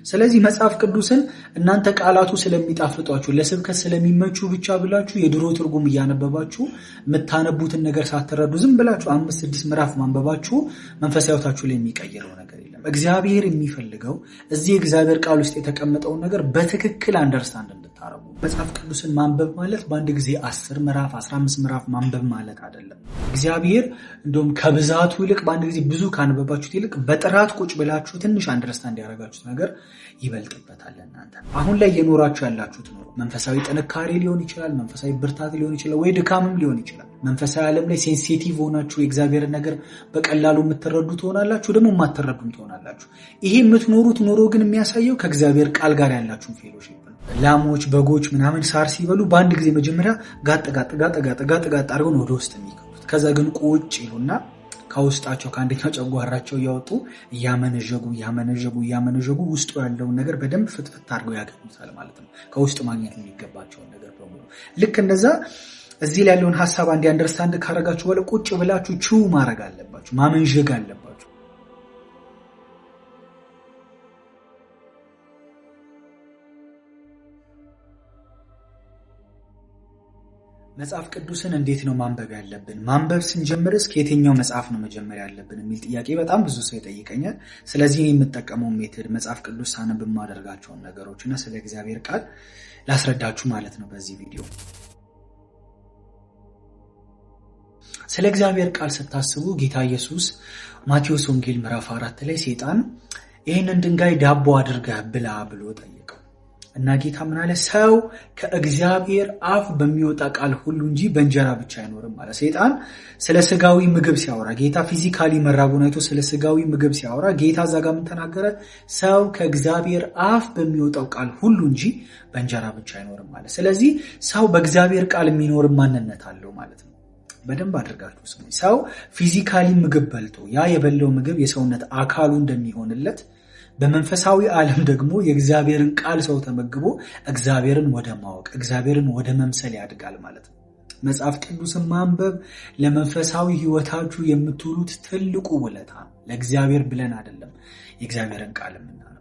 ስለዚህ መጽሐፍ ቅዱስን እናንተ ቃላቱ ስለሚጣፍጧችሁ ለስብከት ስለሚመቹ ብቻ ብላችሁ የድሮ ትርጉም እያነበባችሁ የምታነቡትን ነገር ሳትረዱ ዝም ብላችሁ 5-6 ምዕራፍ ማንበባችሁ መንፈሳዊ ሕይወታችሁ ላይ የሚቀይረው ነገር የለም። እግዚአብሔር የሚፈልገው እዚህ እግዚአብሔር ቃል ውስጥ የተቀመጠውን ነገር በትክክል አንደርስታንድ እንድታረጉ። መጽሐፍ ቅዱስን ማንበብ ማለት በአንድ ጊዜ 10 ምዕራፍ 15 ምዕራፍ ማንበብ ማለት አይደለም። እግዚአብሔር እንደውም ከብዛቱ ይልቅ በአንድ ጊዜ ብዙ ካነበባችሁት ይልቅ በጥራት ቁጭ ብላችሁ ትንሽ አንደርስታንድ ያደረጋችሁት ነገር ይበልጥበታል። እናንተ አሁን ላይ የኖራችሁ ያላችሁት ኖሮ መንፈሳዊ ጥንካሬ ሊሆን ይችላል፣ መንፈሳዊ ብርታት ሊሆን ይችላል፣ ወይ ድካምም ሊሆን ይችላል። መንፈሳዊ ዓለም ላይ ሴንሲቲቭ ሆናችሁ የእግዚአብሔርን ነገር በቀላሉ የምትረዱ ትሆናላችሁ፣ ደግሞ የማትረዱም ትሆናላችሁ። ይሄ የምትኖሩት ኖሮ ግን የሚያሳየው ከእግዚአብሔር ቃል ጋር ያላችሁን ፌሎሺፕ ነው። ላሞች በጎች ምናምን ሳር ሲበሉ በአንድ ጊዜ መጀመሪያ ጋጥ አድርገው ወደ ውስጥ የሚገቡት፣ ከዛ ግን ቁጭ ይሉና ከውስጣቸው ከአንደኛው ጨጓራቸው እያወጡ እያመነዠጉ ውስጡ ያለውን ነገር በደንብ ፍትፍት አድርገው ያገኙታል ማለት ነው። ከውስጥ ማግኘት የሚገባቸውን ነገር በሙሉ ልክ እንደዛ እዚህ ላይ ያለውን ሐሳብ አንድ አንደርስታንድ ካረጋችሁ በኋላ ቁጭ ብላችሁ ቹ ማድረግ አለባችሁ፣ ማመንዠግ አለባችሁ። መጽሐፍ ቅዱስን እንዴት ነው ማንበብ ያለብን? ማንበብ ስንጀምርስ ከየትኛው መጽሐፍ ነው መጀመር ያለብን የሚል ጥያቄ በጣም ብዙ ሰው ይጠይቀኛል። ስለዚህ የምጠቀመው ሜትድ መጽሐፍ ቅዱስ ሳነብ የማደርጋቸውን ነገሮችና ስለ እግዚአብሔር ቃል ላስረዳችሁ ማለት ነው በዚህ ቪዲዮ። ስለ እግዚአብሔር ቃል ስታስቡ ጌታ ኢየሱስ ማቴዎስ ወንጌል ምዕራፍ 4 ላይ ሰይጣን ይህንን ድንጋይ ዳቦ አድርገህ ብላ ብሎ ጠየቀው እና ጌታ ምን አለ? ሰው ከእግዚአብሔር አፍ በሚወጣ ቃል ሁሉ እንጂ በእንጀራ ብቻ አይኖርም ማለት። ሰይጣን ስለ ስጋዊ ምግብ ሲያወራ ጌታ ፊዚካሊ መራቡን አይቶ ስለ ስጋዊ ምግብ ሲያወራ ጌታ እዛ ጋር ምን ተናገረ? ሰው ከእግዚአብሔር አፍ በሚወጣው ቃል ሁሉ እንጂ በእንጀራ ብቻ አይኖርም ማለት። ስለዚህ ሰው በእግዚአብሔር ቃል የሚኖር ማንነት አለው ማለት ነው። በደንብ አድርጋችሁ ስሙ። ሰው ፊዚካሊ ምግብ በልቶ ያ የበላው ምግብ የሰውነት አካሉ እንደሚሆንለት በመንፈሳዊ ዓለም ደግሞ የእግዚአብሔርን ቃል ሰው ተመግቦ እግዚአብሔርን ወደ ማወቅ እግዚአብሔርን ወደ መምሰል ያድጋል ማለት ነው። መጽሐፍ ቅዱስን ማንበብ ለመንፈሳዊ ሕይወታችሁ የምትውሉት ትልቁ ውለታ ነው። ለእግዚአብሔር ብለን አይደለም የእግዚአብሔርን ቃል የምናነበው፣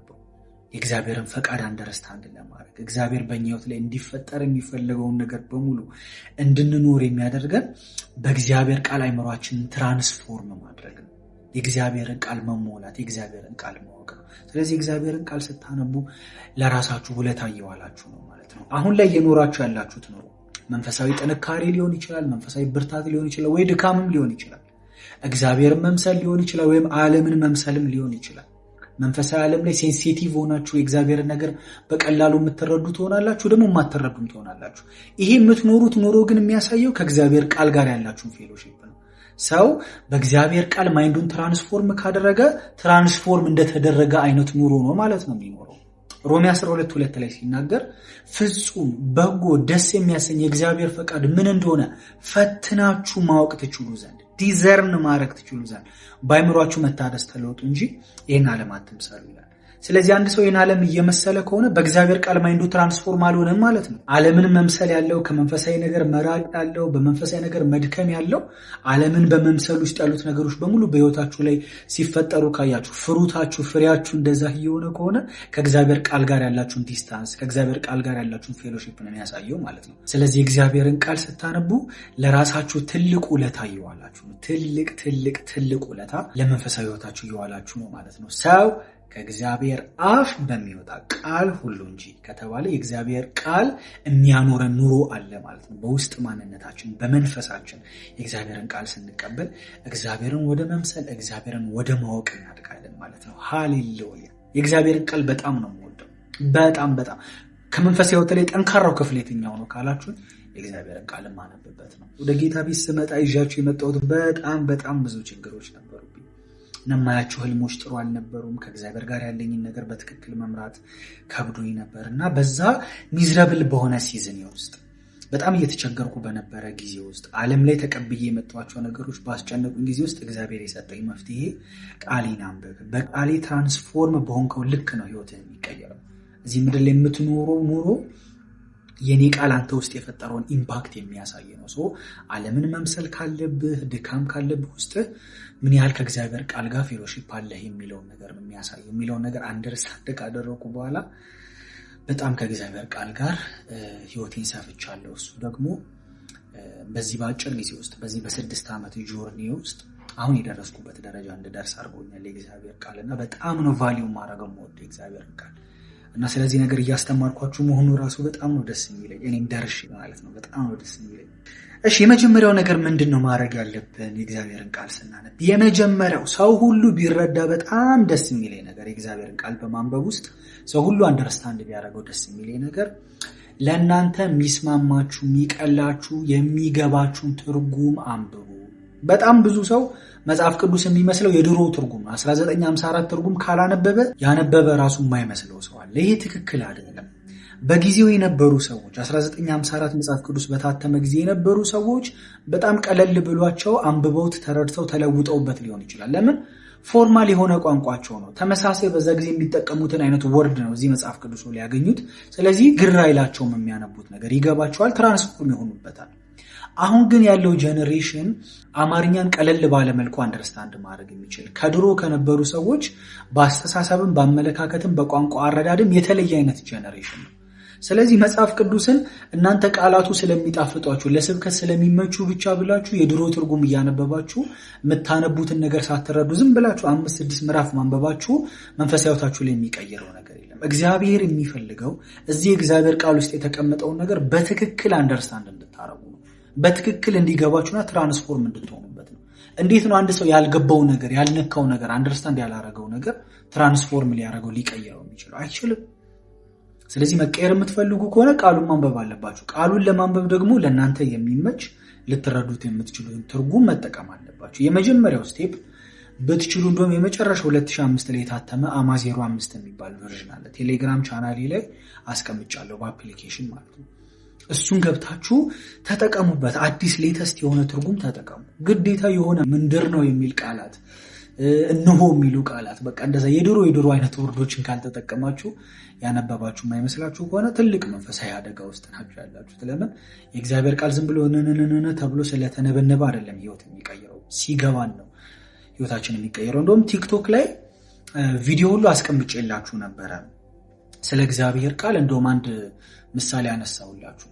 የእግዚአብሔርን ፈቃድ አንደርስታንድ ለማድረግ እግዚአብሔር በእኛ ሕይወት ላይ እንዲፈጠር የሚፈልገውን ነገር በሙሉ እንድንኖር የሚያደርገን በእግዚአብሔር ቃል አይምሯችንን ትራንስፎርም ማድረግ ነው። የእግዚአብሔርን ቃል መሞላት፣ የእግዚአብሔርን ቃል ማወቅ ነው። ስለዚህ የእግዚአብሔርን ቃል ስታነቡ ለራሳችሁ ውለታ እየዋላችሁ ነው ማለት ነው። አሁን ላይ የኖራችሁ ያላችሁት ኖሮ መንፈሳዊ ጥንካሬ ሊሆን ይችላል፣ መንፈሳዊ ብርታት ሊሆን ይችላል፣ ወይ ድካምም ሊሆን ይችላል። እግዚአብሔርን መምሰል ሊሆን ይችላል፣ ወይም ዓለምን መምሰልም ሊሆን ይችላል። መንፈሳዊ ዓለም ላይ ሴንሲቲቭ ሆናችሁ የእግዚአብሔርን ነገር በቀላሉ የምትረዱ ትሆናላችሁ፣ ደግሞ የማትረዱም ትሆናላችሁ። ይሄ የምትኖሩት ኖሮ ግን የሚያሳየው ከእግዚአብሔር ቃል ጋር ያላችሁን ፌሎሺፕ ነው። ሰው በእግዚአብሔር ቃል ማይንዱን ትራንስፎርም ካደረገ ትራንስፎርም እንደተደረገ አይነት ኑሮ ነው ማለት ነው የሚኖረው። ሮሜ 12:2 ላይ ሲናገር ፍጹም በጎ ደስ የሚያሰኝ የእግዚአብሔር ፈቃድ ምን እንደሆነ ፈትናችሁ ማወቅ ትችሉ ዘንድ ዲዘርን ማድረግ ትችሉ ዘንድ በአይምሯችሁ መታደስ ተለወጡ እንጂ ይህን ዓለም አትምሰሉ ይላል። ስለዚህ አንድ ሰው ይህን ዓለም እየመሰለ ከሆነ በእግዚአብሔር ቃል ማይንዱ ትራንስፎርም አልሆነም ማለት ነው። ዓለምን መምሰል ያለው ከመንፈሳዊ ነገር መራቅ ያለው በመንፈሳዊ ነገር መድከም ያለው ዓለምን በመምሰል ውስጥ ያሉት ነገሮች በሙሉ በሕይወታችሁ ላይ ሲፈጠሩ ካያችሁ ፍሬያችሁ እንደዛ እየሆነ ከሆነ ከእግዚአብሔር ቃል ጋር ያላችሁን ዲስታንስ ከእግዚአብሔር ቃል ጋር ያላችሁን ፌሎሺፕ ነው የሚያሳየው ማለት ነው። ስለዚህ የእግዚአብሔርን ቃል ስታነቡ ለራሳችሁ ትልቅ ውለታ እየዋላችሁ ነው። ትልቅ ውለታ ለመንፈሳዊ ሕይወታችሁ እየዋላችሁ ነው ማለት ነው። ሰው ከእግዚአብሔር አፍ በሚወጣ ቃል ሁሉ እንጂ ከተባለ የእግዚአብሔር ቃል የሚያኖረን ኑሮ አለ ማለት ነው። በውስጥ ማንነታችን በመንፈሳችን የእግዚአብሔርን ቃል ስንቀበል እግዚአብሔርን ወደ መምሰል እግዚአብሔርን ወደ ማወቅ እናድጋለን ማለት ነው። ሃሌሉያ! የእግዚአብሔርን ቃል በጣም ነው የምወደው። በጣም ከመንፈሳዊ ሕይወት ላይ ጠንካራው ክፍል የትኛው ነው ካላችሁ የእግዚአብሔርን ቃል ማነብበት ነው። ወደ ጌታ ቤት ስመጣ ይዣችሁ የመጣሁት በጣም ብዙ ችግሮች ነበሩብኝ። ነማያችሁ ህልሞች ጥሩ አልነበሩም። ከእግዚአብሔር ጋር ያለኝን ነገር በትክክል መምራት ከብዶኝ ነበር እና በዛ ሚዝረብል በሆነ ሲዝን ውስጥ በጣም እየተቸገርኩ በነበረ ጊዜ ውስጥ ዓለም ላይ ተቀብዬ የመጣኋቸው ነገሮች ባስጨነቁኝ ጊዜ ውስጥ እግዚአብሔር የሰጠኝ መፍትሄ ቃሌን አንብብ። በቃሌ ትራንስፎርም በሆንከው ልክ ነው ህይወትህ የሚቀየረው። እዚህ ምድር ላይ የምትኖረው ኑሮ የኔ ቃል አንተ ውስጥ የፈጠረውን ኢምፓክት የሚያሳይ ነው። ሶ ዓለምን መምሰል ካለብህ ድካም ካለብህ ውስጥ ምን ያህል ከእግዚአብሔር ቃል ጋር ፌሎሺፕ አለህ የሚለውን ነገር ነው የሚያሳየው። የሚለውን ነገር አንደርስታንድ ካደረኩ በኋላ በጣም ከእግዚአብሔር ቃል ጋር ህይወቴን ሰፍቻለሁ። እሱ ደግሞ በዚህ በአጭር ጊዜ ውስጥ በዚህ በ6 ዓመት ጆርኒ ውስጥ አሁን የደረስኩበት ደረጃ እንድደርስ አድርጎኛል የእግዚአብሔር ቃል እና በጣም ነው ቫልዩ ማድረግ የምወደው የእግዚአብሔር ቃል እና ስለዚህ ነገር እያስተማርኳችሁ መሆኑ ራሱ በጣም ነው ደስ የሚለኝ። እኔም ደርሼ ማለት ነው በጣም ነው ደስ የሚለኝ። እሺ የመጀመሪያው ነገር ምንድነው ማድረግ ያለብን የእግዚአብሔርን ቃል ስናነብ? የመጀመሪያው ሰው ሁሉ ቢረዳ በጣም ደስ የሚለኝ ነገር የእግዚአብሔርን ቃል በማንበብ ውስጥ ሰው ሁሉ አንደርስታንድ ቢያደርገው ደስ የሚለኝ ነገር ለእናንተ የሚስማማችሁ የሚቀላችሁ የሚገባችሁን ትርጉም አንብቡ። በጣም ብዙ ሰው መጽሐፍ ቅዱስ የሚመስለው የድሮ ትርጉም ነው። 1954 ትርጉም ካላነበበ ያነበበ ራሱ የማይመስለው ሰው አለ። ይሄ ትክክል አይደለም። በጊዜው የነበሩ ሰዎች 1954 መጽሐፍ ቅዱስ በታተመ ጊዜ የነበሩ ሰዎች በጣም ቀለል ብሏቸው አንብበውት ተረድተው ተለውጠውበት ሊሆን ይችላል። ለምን? ፎርማል የሆነ ቋንቋቸው ነው። ተመሳሳይ በዛ ጊዜ የሚጠቀሙትን አይነት ወርድ ነው እዚህ መጽሐፍ ቅዱስ ላይ ያገኙት። ስለዚህ ግራ አይላቸውም። የሚያነቡት ነገር ይገባቸዋል፣ ትራንስፎርም ይሆኑበታል። አሁን ግን ያለው ጄኔሬሽን አማርኛን ቀለል ባለ መልኩ አንደርስታንድ ማድረግ የሚችል ከድሮ ከነበሩ ሰዎች በአስተሳሰብም በአመለካከትም በቋንቋ አረዳድም የተለየ አይነት ጄኔሬሽን ነው። ስለዚህ መጽሐፍ ቅዱስን እናንተ ቃላቱ ስለሚጣፍጧችሁ ለስብከት ስለሚመቹ ብቻ ብላችሁ የድሮ ትርጉም እያነበባችሁ የምታነቡትን ነገር ሳትረዱ ዝም ብላችሁ 5-6 ምዕራፍ ማንበባችሁ መንፈሳዊ ሕይወታችሁ ላይ የሚቀይረው ነገር የለም። እግዚአብሔር የሚፈልገው እዚህ እግዚአብሔር ቃል ውስጥ የተቀመጠውን ነገር በትክክል አንደርስታንድ እንድታረጉ ነው። በትክክል እንዲገባችሁና ትራንስፎርም እንድትሆኑበት ነው። እንዴት ነው አንድ ሰው ያልገባው ነገር ያልነካው ነገር አንደርስታንድ ያላረገው ነገር ትራንስፎርም ሊያረገው ሊቀይረው የሚችለው? አይችልም። ስለዚህ መቀየር የምትፈልጉ ከሆነ ቃሉን ማንበብ አለባችሁ። ቃሉን ለማንበብ ደግሞ ለእናንተ የሚመች ልትረዱት የምትችሉትን ትርጉም መጠቀም አለባችሁ። የመጀመሪያው ስቴፕ ብትችሉ እንደውም የመጨረሻው 2005 ላይ የታተመ AMA05 የሚባል ቨርዥን አለ። ቴሌግራም ቻናሌ ላይ አስቀምጫለሁ በአፕሊኬሽን ማለት ነው። እሱን ገብታችሁ ተጠቀሙበት። አዲስ ሌተስት የሆነ ትርጉም ተጠቀሙ። ግዴታ የሆነ ምንድር ነው የሚል ቃላት እነሆ የሚሉ ቃላት በቃ እንደዛ የድሮ አይነት ወርዶችን ካልተጠቀማችሁ ያነበባችሁ የማይመስላችሁ ከሆነ ትልቅ መንፈሳዊ አደጋ ውስጥ ናችሁ ያላችሁት። ለምን? የእግዚአብሔር ቃል ዝም ብሎ ነነነነ ተብሎ ስለተነበነበ አይደለም ህይወት የሚቀይረው፣ ሲገባን ነው ህይወታችን የሚቀይረው። እንደውም ቲክቶክ ላይ ቪዲዮ ሁሉ አስቀምጬላችሁ ነበረ ስለ እግዚአብሔር ቃል። እንደውም አንድ ምሳሌ አነሳውላችሁ።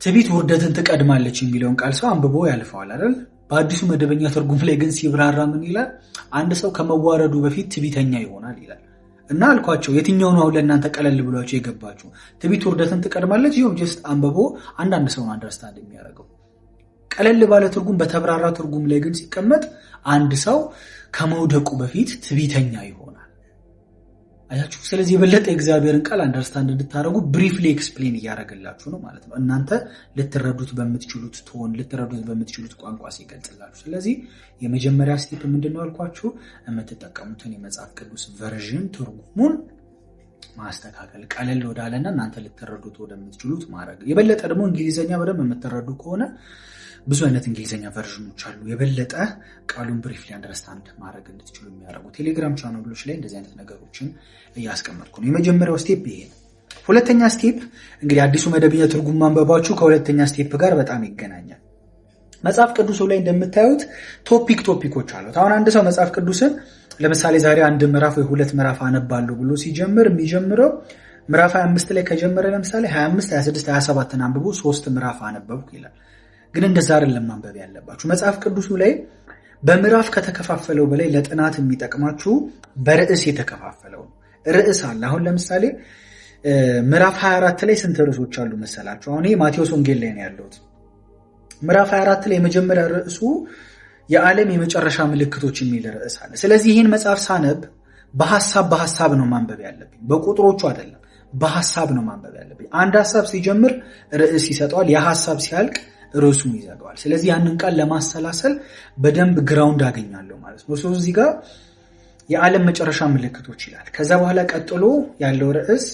ትዕቢት ውርደትን ትቀድማለች የሚለውን ቃል ሰው አንብቦ ያልፈዋል አይደል? በአዲሱ መደበኛ ትርጉም ላይ ግን ሲብራራ ምን ይላል? አንድ ሰው ከመዋረዱ በፊት ትዕቢተኛ ይሆናል ይላል። እና አልኳቸው የትኛው ነው አሁን ለእናንተ ቀለል ብሏቸው የገባችሁ? ትዕቢት ውርደትን ትቀድማለች ይሁን ጀስት አንብቦ አንዳንድ ሰው አንደርስታንድ የሚያደርገው። ቀለል ባለ ትርጉም በተብራራ ትርጉም ላይ ግን ሲቀመጥ አንድ ሰው ከመውደቁ በፊት ትዕቢተኛ ይሆናል። አያችሁ? ስለዚህ የበለጠ የእግዚአብሔርን ቃል አንደርስታንድ እንድታደርጉ ብሪፍሊ ኤክስፕሌን እያደረገላችሁ ነው ማለት ነው። እናንተ ልትረዱት በምትችሉት ቶን ልትረዱት በምትችሉት ቋንቋ ሲገልጽላችሁ። ስለዚህ የመጀመሪያ ስቴፕ ምንድነው አልኳችሁ? የምትጠቀሙትን የመጽሐፍ ቅዱስ ቨርዥን ትርጉሙን ማስተካከል፣ ቀለል ወዳለና እናንተ ልትረዱት ወደምትችሉት ማድረግ። የበለጠ ደግሞ እንግሊዘኛ በደንብ የምትረዱ ከሆነ ብዙ አይነት እንግሊዘኛ ቨርዥኖች አሉ። የበለጠ ቃሉን ብሪፍሊ አንደርስታንድ ማድረግ እንድትችሉ የሚያደርጉ ቴሌግራም ቻናሎች ላይ እንደዚህ አይነት ነገሮችን እያስቀመጥኩ ነው። የመጀመሪያው ስቴፕ ይሄ ነው። ሁለተኛ ስቴፕ እንግዲህ አዲሱ መደበኛ ትርጉም ማንበባችሁ ከሁለተኛ ስቴፕ ጋር በጣም ይገናኛል። መጽሐፍ ቅዱሱ ላይ እንደምታዩት ቶፒኮች አሉት። አሁን አንድ ሰው መጽሐፍ ቅዱስን ለምሳሌ ዛሬ 1 ምዕራፍ ወይ 2 ምዕራፍ አነባለሁ ብሎ ሲጀምር የሚጀምረው ምዕራፍ 25 ላይ ከጀመረ ለምሳሌ 25፣ 26፣ 27ን አንብቦ 3 ምዕራፍ አነበብኩ ይላል። ግን እንደዛ አይደለም ማንበብ ያለባችሁ። መጽሐፍ ቅዱሱ ላይ በምዕራፍ ከተከፋፈለው በላይ ለጥናት የሚጠቅማችሁ በርዕስ የተከፋፈለው ርዕስ አለ። አሁን ለምሳሌ ምዕራፍ 24 ላይ ስንት ርዕሶች አሉ መሰላችሁ? አሁን ይሄ ማቴዎስ ወንጌል ላይ ነው ያለሁት። ምዕራፍ 24 ላይ የመጀመሪያ ርዕሱ የዓለም የመጨረሻ ምልክቶች የሚል ርዕስ አለ። ስለዚህ ይህን መጽሐፍ ሳነብ በሐሳብ ነው ማንበብ ያለብኝ፣ በቁጥሮቹ አይደለም። በሐሳብ ነው ማንበብ ያለብኝ። አንድ ሐሳብ ሲጀምር ርዕስ ይሰጠዋል፣ የሐሳብ ሲያልቅ ርዕሱን ይዘጋዋል። ስለዚህ ያንን ቃል ለማሰላሰል በደንብ ግራውንድ አገኛለሁ ማለት ነው። እዚህ ጋር የዓለም መጨረሻ ምልክቶች ይላል። ከዛ በኋላ ቀጥሎ ያለው ርዕስ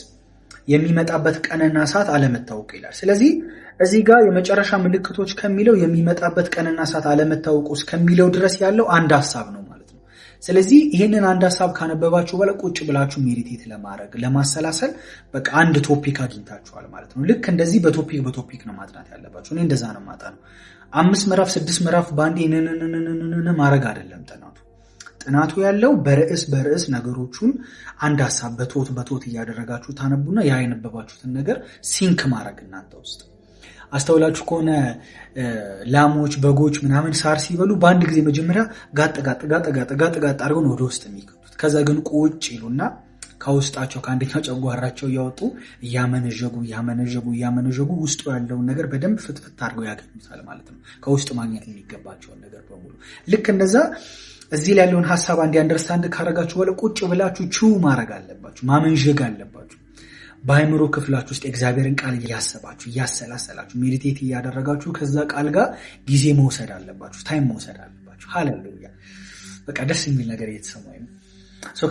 የሚመጣበት ቀንና ሰዓት አለመታወቅ ይላል። ስለዚህ እዚህ ጋር የመጨረሻ ምልክቶች ከሚለው የሚመጣበት ቀንና ሰዓት አለመታወቁ እስከሚለው ድረስ ያለው አንድ ሐሳብ ነው ማለት ነው። ስለዚህ ይህንን አንድ ሐሳብ ካነበባችሁ በኋላ ቁጭ ብላችሁ ሜዲቴት ለማድረግ ለማሰላሰል በቃ አንድ ቶፒክ አግኝታችኋል ማለት ነው። ልክ እንደዚህ በቶፒክ ነው ማጥናት ያለባችሁ። እኔ እንደዛ ነው ማጠናው። 5 ምዕራፍ 6 ምዕራፍ ባንዴ ማድረግ አይደለም ጥናቱ ያለው በርዕስ ነገሮቹን አንድ ሐሳብ በቶት እያደረጋችሁ ታነቡና ያ የነበባችሁትን ነገር ሲንክ ማድረግ እናንተ ውስጥ አስተውላችሁ ከሆነ ላሞች በጎች ምናምን ሳር ሲበሉ በአንድ ጊዜ መጀመሪያ ጋጥ አድርገው ወደ ውስጥ የሚከቱት ከዛ ግን ቁጭ ይሉና ከውስጣቸው ከአንደኛው ጨጓራቸው እያወጡ እያመነዠጉ ውስጡ ያለውን ነገር በደንብ ፍትፍት አድርገው ያገኙታል ማለት ነው። ከውስጥ ማግኘት የሚገባቸውን ነገር በሙሉ ልክ እንደዛ እዚህ ላይ ያለውን ሐሳብ አንድ አንደርስታንድ ካረጋችሁ በኋላ ቁጭ ብላችሁ ቹ ማድረግ አለባችሁ፣ ማመንዠግ አለባችሁ። በአይምሮ ክፍላችሁ ውስጥ እግዚአብሔርን ቃል እያሰባችሁ እያሰላሰላችሁ ሜዲቴት እያደረጋችሁ ከዛ ቃል ጋር ጊዜ መውሰድ አለባችሁ፣ ታይም መውሰድ አለባችሁ። ሃሌሉያ! በቃ ደስ የሚል ነገር እየተሰማኝ ነው።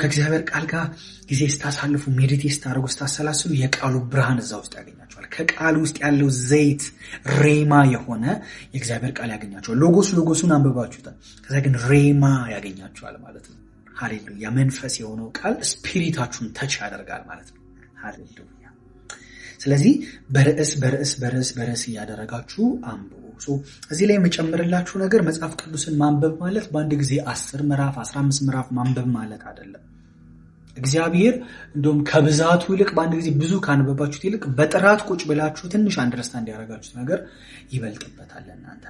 ከእግዚአብሔር ቃል ጋር ጊዜ ስታሳልፉ ሜዲቴት ስታደርጉ ስታሰላስሉ የቃሉ ብርሃን እዛ ውስጥ ያገኛቸዋል። ከቃሉ ውስጥ ያለው ዘይት ሬማ የሆነ የእግዚአብሔር ቃል ያገኛቸዋል። ሎጎሱን አንብባችሁታል። ከዛ ግን ሬማ ያገኛቸዋል ማለት ነው። ሃሌሉያ! መንፈስ የሆነው ቃል ስፒሪታችሁን ተች ያደርጋል ማለት ነው። ሃሌሉያ! ስለዚህ በርዕስ እያደረጋችሁ አንብቡ። እዚህ ላይ የመጨመርላችሁ ነገር መጽሐፍ ቅዱስን ማንበብ ማለት በአንድ ጊዜ 10 ምዕራፍ 15 ምዕራፍ ማንበብ ማለት አይደለም። እግዚአብሔር እንደውም ከብዛቱ ይልቅ በአንድ ጊዜ ብዙ ካነበባችሁት ይልቅ በጥራት ቁጭ ብላችሁ ትንሽ አንደርስታንድ ያደረጋችሁት ነገር ይበልጥበታል እናንተ።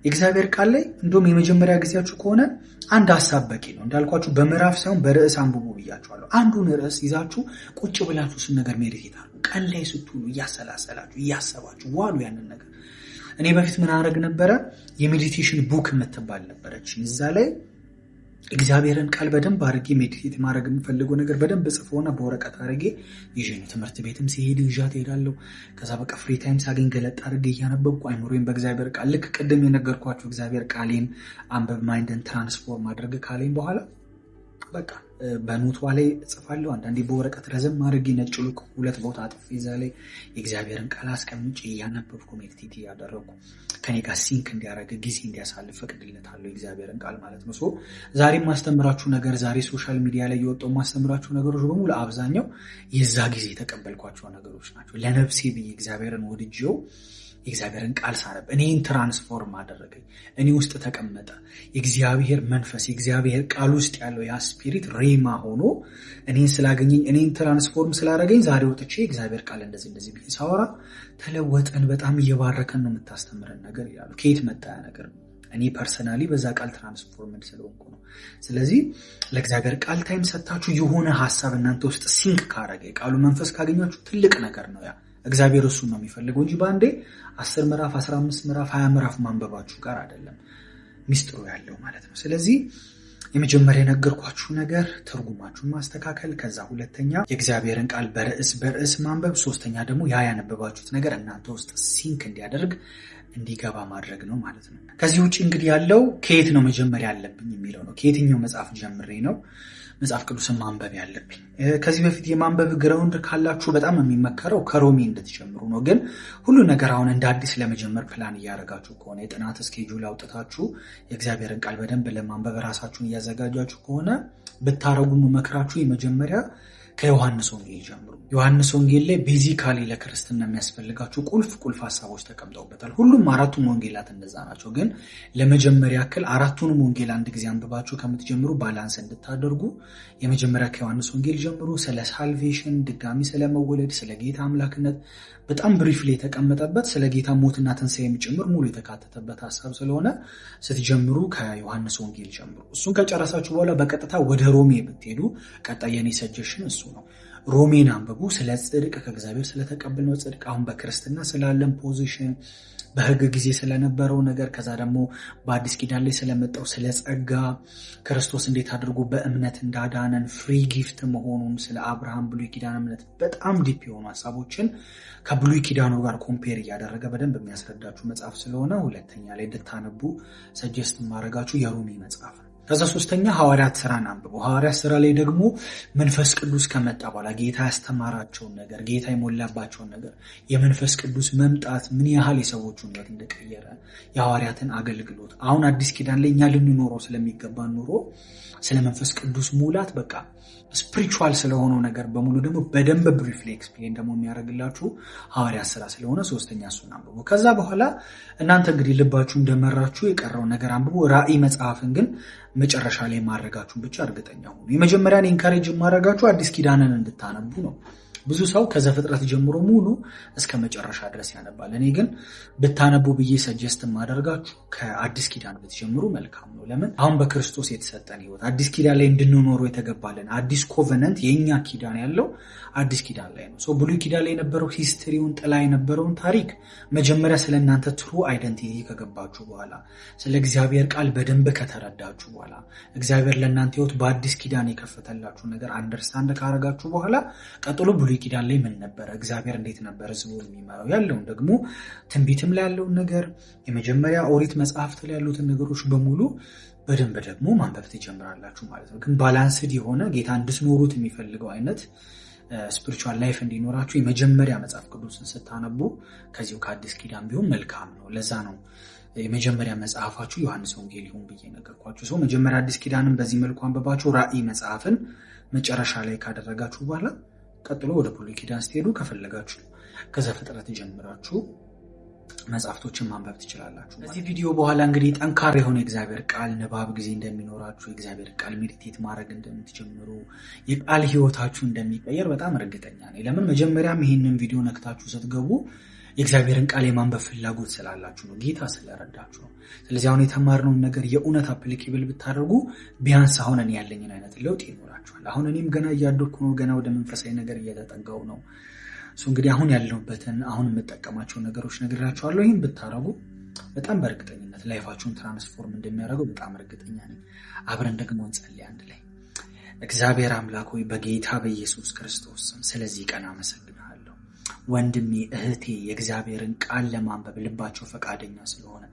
የእግዚአብሔር ቃል ላይ እንደውም የመጀመሪያ ጊዜያችሁ ከሆነ አንድ ሐሳብ በቂ ነው። እንዳልኳችሁ በምዕራፍ ሳይሆን በርዕስ አንብቡ ብያችኋለሁ። አንዱን ርዕስ ይዛችሁ ቁጭ ብላችሁ እሱን ነገር ሜዲቴት አድርጉ። ቀን ላይ ስትውሉ እያሰላሰላችሁ እያሰባችሁ ዋሉ ያንን ነገር። እኔ በፊት ምን አደረግ ነበረ? የሜዲቴሽን ቡክ የምትባል ነበረች። እዛ ላይ እግዚአብሔርን ቃል በደንብ አድርጌ ሜዲቴት ማድረግ የምፈልገው ነገር በደንብ ጽፎና በወረቀት አድርጌ ይዤ ነው ትምህርት ቤትም ሲሄድ ይዣት እሄዳለሁ። ከዛ በቃ ፍሪ ታይም ሳገኝ ገለጥ አድርጌ እያነበብኩ አይምሮዬን በእግዚአብሔር ቃል ልክ ቅድም የነገርኳችሁ እግዚአብሔር ቃሌን አንበብ ማይንድን ትራንስፎርም አድርግ ካለኝ በኋላ በቃ በኖቷ ላይ እጽፋለሁ። አንዳንዴ በወረቀት ረዘም አድርጌ ነጭ ሉክ 2 ቦታ አጥፌ እዛ ላይ የእግዚአብሔርን ቃል አስቀምጬ እያነበብኩ ሜዲቴት እያደረግኩ ከኔ ጋር ሲንክ እንዲያደርግ ጊዜ እንዲያሳልፍ ፈቅድለታለሁ የእግዚአብሔርን ቃል ማለት ነው። ዛሬ ማስተምራችሁ ነገር ዛሬ ሶሻል ሚዲያ ላይ የወጣው ማስተምራችሁ ነገሮች በሙሉ አብዛኛው የዛ ጊዜ የተቀበልኳቸው ነገሮች ናቸው። ለነፍሴ ብዬ እግዚአብሔርን ወድጄው የእግዚአብሔርን ቃል ሳነብ እኔን ትራንስፎርም አደረገኝ። እኔ ውስጥ ተቀመጠ የእግዚአብሔር መንፈስ። የእግዚአብሔር ቃል ውስጥ ያለው ያ ስፒሪት ሬማ ሆኖ እኔን ስላገኘኝ እኔን ትራንስፎርም ስላደረገኝ ዛሬ ወጥቼ የእግዚአብሔር ቃል እንደዚህ ብዬ ሳወራ ተለወጠን፣ በጣም እየባረከን ነው የምታስተምረን ነገር ይላሉ። ከየት መጣ ያ ነገር? እኔ ፐርሰናሊ በዛ ቃል ትራንስፎርምድ ስለሆንኩ ነው። ስለዚህ ለእግዚአብሔር ቃል ታይም ሰጥታችሁ የሆነ ሐሳብ እናንተ ውስጥ ሲንክ ካረገ የቃሉ መንፈስ ካገኛችሁ ትልቅ ነገር ነው ያ። እግዚአብሔር እሱን ነው የሚፈልገው እንጂ በአንዴ 10 ምዕራፍ 15 ምዕራፍ 20 ምዕራፍ ማንበባችሁ ጋር አይደለም ሚስጥሩ ያለው ማለት ነው። ስለዚህ የመጀመሪያ የነገርኳችሁ ነገር ትርጉማችሁን ማስተካከል፣ ከዛ ሁለተኛ የእግዚአብሔርን ቃል በርዕስ ማንበብ፣ ሶስተኛ ደግሞ ያ ያነበባችሁት ነገር እናንተ ውስጥ ሲንክ እንዲያደርግ እንዲገባ ማድረግ ነው ማለት ነው። ከዚህ ውጭ እንግዲህ ያለው ከየት ነው መጀመሪያ ያለብኝ የሚለው ነው። ከየትኛው መጽሐፍ ጀምሬ ነው መጽሐፍ ቅዱስን ማንበብ ያለብኝ? ከዚህ በፊት የማንበብ ግራውንድ ካላችሁ በጣም የሚመከረው ከሮሜ እንድትጀምሩ ነው። ግን ሁሉ ነገር አሁን እንደ አዲስ ለመጀመር ፕላን እያደረጋችሁ ከሆነ የጥናት ስኬጁል አውጥታችሁ የእግዚአብሔርን ቃል በደንብ ለማንበብ ራሳችሁን እያዘጋጃችሁ ከሆነ ብታረጉ መክራችሁ የመጀመሪያ ከዮሐንስ ወንጌል ጀምሩ። ዮሐንስ ወንጌል ላይ ቤዚካሊ ለክርስትና የሚያስፈልጋችሁ ቁልፍ ሐሳቦች ተቀምጠውበታል። ሁሉም አራቱም ወንጌላት እንደዛ ናቸው። ግን ለመጀመሪያ ያክል አራቱንም ወንጌል አንድ ጊዜ አንብባችሁ ከምትጀምሩ ባላንስ እንድታደርጉ የመጀመሪያ ከዮሐንስ ወንጌል ጀምሩ። ስለ ሳልቬሽን፣ ድጋሚ ስለመወለድ፣ ስለ ጌታ አምላክነት በጣም ብሪፍሊ የተቀመጠበት፣ ስለ ጌታ ሞትና ትንሣኤ ጭምር ሙሉ የተካተተበት ሐሳብ ስለሆነ ስትጀምሩ ከዮሐንስ ወንጌል ጀምሩ። እሱን ከጨረሳችሁ በኋላ በቀጥታ ወደ ሮሜ ብትሄዱ ቀጣይ የኔ ሰጀሽን እሱ ነው። ሮሜን አንብቡ። ስለ ጽድቅ ከእግዚአብሔር ስለተቀበልነው ጽድቅ፣ አሁን በክርስትና ስላለን ፖዚሽን፣ በሕግ ጊዜ ስለነበረው ነገር፣ ከዛ ደግሞ በአዲስ ኪዳን ላይ ስለመጣው ስለ ጸጋ፣ ክርስቶስ እንዴት አድርጎ በእምነት እንዳዳነን፣ ፍሪ ጊፍት መሆኑን፣ ስለ አብርሃም ብሉይ ኪዳን እምነት በጣም ዲፕ የሆኑ ሐሳቦችን ከብሉይ ኪዳኑ ጋር ኮምፔር እያደረገ በደንብ የሚያስረዳችሁ መጽሐፍ ስለሆነ ሁለተኛ ላይ እንድታነቡ ሰጀስት ማድረጋችሁ የሮሜ መጽሐፍ ነው። ከዛ ሶስተኛ ሐዋርያት ሥራን አንብቡ። ሐዋርያት ሥራ ላይ ደግሞ መንፈስ ቅዱስ ከመጣ በኋላ ጌታ ያስተማራቸውን ነገር፣ ጌታ የሞላባቸውን ነገር፣ የመንፈስ ቅዱስ መምጣት ምን ያህል የሰዎቹን ሕይወት እንደቀየረ፣ የሐዋርያትን አገልግሎት፣ አሁን አዲስ ኪዳን ላይ እኛ ልንኖረው ስለሚገባ ኑሮ፣ ስለ መንፈስ ቅዱስ ሙላት በቃ ስፒሪቹዋል ስለሆነው ነገር በሙሉ ደግሞ በደንብ ብሪፍሊ ኤክስፕሌን ደግሞ የሚያደርግላችሁ ሐዋርያት ሥራ ስለሆነ ሶስተኛ እሱን አንብቡ። ከዛ በኋላ እናንተ እንግዲህ ልባችሁ እንደመራችሁ የቀረውን ነገር አንብቡ። ራእይ መጽሐፍን ግን መጨረሻ ላይ ማድረጋችሁን ብቻ እርግጠኛ ሁኑ። የመጀመሪያን ኢንካሬጅ የማደርጋችሁ አዲስ ኪዳንን እንድታነቡ ነው። ብዙ ሰው ከዘፍጥረት ጀምሮ ሙሉ እስከ መጨረሻ ድረስ ያነባል። እኔ ግን ብታነቡ ብዬ ሰጀስት የማደርጋችሁ ከአዲስ ኪዳን ብትጀምሩ መልካም ነው። ለምን አሁን በክርስቶስ የተሰጠን ሕይወት አዲስ ኪዳን ላይ እንድንኖሩ የተገባልን አዲስ ኮቨነንት የእኛ ኪዳን ያለው አዲስ ኪዳን ላይ ነው። ብሉይ ኪዳን ላይ የነበረው ሂስትሪውን ጥላ የነበረውን ታሪክ መጀመሪያ ስለ እናንተ ትሩ አይደንቲቲ ከገባችሁ በኋላ ስለ እግዚአብሔር ቃል በደንብ ከተረዳችሁ በኋላ እግዚአብሔር ለእናንተ ሕይወት በአዲስ ኪዳን የከፈተላችሁ ነገር አንደርስታንድ ካረጋችሁ በኋላ ቀጥሎ ብሉይ ኪዳን ላይ ምን ነበረ፣ እግዚአብሔር እንዴት ነበር ሕዝቡን የሚመራው ያለውን ደግሞ ትንቢትም ላይ ያለውን ነገር የመጀመሪያ ኦሪት መጽሐፍት ላይ ያሉትን ነገሮች በሙሉ በደንብ ደግሞ ማንበብ ትጀምራላችሁ ማለት ነው። ግን ባላንስድ የሆነ ጌታ እንድትኖሩት የሚፈልገው አይነት ስፒሪቹዋል ላይፍ እንዲኖራችሁ የመጀመሪያ መጽሐፍ ቅዱስን ስታነቡ ከዚሁ ከአዲስ ኪዳን ቢሆን መልካም ነው። ለዛ ነው የመጀመሪያ መጽሐፋችሁ ዮሐንስ ወንጌል ይሁን ብዬ ነገርኳችሁ። መጀመሪያ አዲስ ኪዳንን በዚህ መልኩ አንብባችሁ ራእይ መጽሐፍን መጨረሻ ላይ ካደረጋችሁ በኋላ ቀጥሎ ወደ ብሉይ ኪዳን ስትሄዱ ከፈለጋችሁ ከዘፍጥረት ጀምራችሁ መጽሐፍቶችን ማንበብ ትችላላችሁ። ከዚህ ቪዲዮ በኋላ እንግዲህ ጠንካራ የሆነ የእግዚአብሔር ቃል ንባብ ጊዜ እንደሚኖራችሁ፣ የእግዚአብሔር ቃል ሜዲቴት ማድረግ እንደምትጀምሩ፣ የቃል ሕይወታችሁ እንደሚቀየር በጣም እርግጠኛ ነኝ። ለምን መጀመሪያም ይህንን ቪዲዮ ነክታችሁ ስትገቡ የእግዚአብሔርን ቃል የማንበብ ፍላጎት ስላላችሁ ነው፣ ጌታ ስለረዳችሁ ነው። ስለዚህ አሁን የተማርነውን ነገር የእውነት አፕሊኬብል ብታደርጉ ቢያንስ አሁን እኔ ያለኝን አይነት ለውጥ ይኖራችኋል። አሁን እኔም ገና እያደኩ ነው፣ ገና ወደ መንፈሳዊ ነገር እየተጠጋው ነው። እንግዲህ አሁን ያለሁበትን አሁን የምጠቀማቸው ነገሮች ነግራችኋለሁ። ይህን ብታደርጉ በጣም በእርግጠኝነት ላይፋችሁን ትራንስፎርም እንደሚያደርገው በጣም እርግጠኛ ነኝ። አብረን ደግሞ እንጸልይ አንድ ላይ። እግዚአብሔር አምላክ ሆይ በጌታ በኢየሱስ ክርስቶስ ስም ስለዚህ ቀን አመሰግናለሁ። ወንድሜ እህቴ የእግዚአብሔርን ቃል ለማንበብ ልባቸው ፈቃደኛ ስለሆነ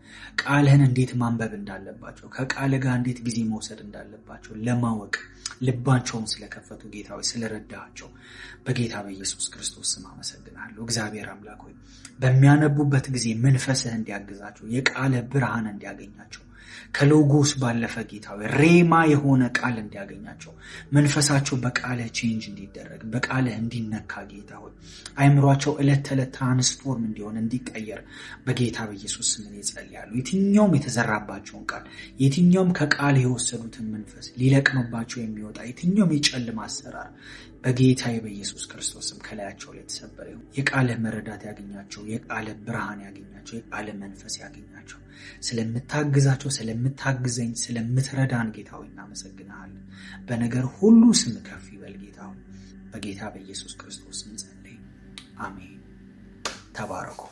ቃልህን እንዴት ማንበብ እንዳለባቸው ከቃል ጋር እንዴት ጊዜ መውሰድ እንዳለባቸው ለማወቅ ልባቸውን ስለከፈቱ ጌታ ሆይ ስለረዳቸው በጌታ በኢየሱስ ክርስቶስ ስም አመሰግናለሁ። እግዚአብሔር አምላክ ሆይ በሚያነቡበት ጊዜ መንፈስህ እንዲያግዛቸው የቃልህ ብርሃን እንዲያገኛቸው ከሎጎስ ባለፈ ጌታ ሆይ ሬማ የሆነ ቃል እንዲያገኛቸው መንፈሳቸው በቃልህ ቼንጅ እንዲደረግ በቃልህ እንዲነካ ጌታ ሆይ አይምሯቸው ዕለት ተዕለት ትራንስፎርም እንዲሆን እንዲቀየር በጌታ በኢየሱስ ስም እጸልያለሁ። የትኛውም የተዘራባቸውን ቃል የትኛውም ከቃል የወሰዱትን መንፈስ ሊለቅምባቸው የሚወጣ የትኛውም የጨለማ አሰራር በጌታ በኢየሱስ ክርስቶስ ስም ከላያቸው ላይ ተሰበረ ይሁን። የቃልህ መረዳት ያገኛቸው፣ የቃልህ ብርሃን ያገኛቸው፣ የቃልህ መንፈስ ያገኛቸው። ስለምታግዛቸው፣ ስለምታግዘኝ፣ ስለምትረዳን ጌታ ሆይ እናመሰግናለን። በነገር ሁሉ ስም ከፍ ይበል ጌታ ሆይ። በጌታ በኢየሱስ ክርስቶስ ስም ጸልይ፣ አሜን። ተባረኩ።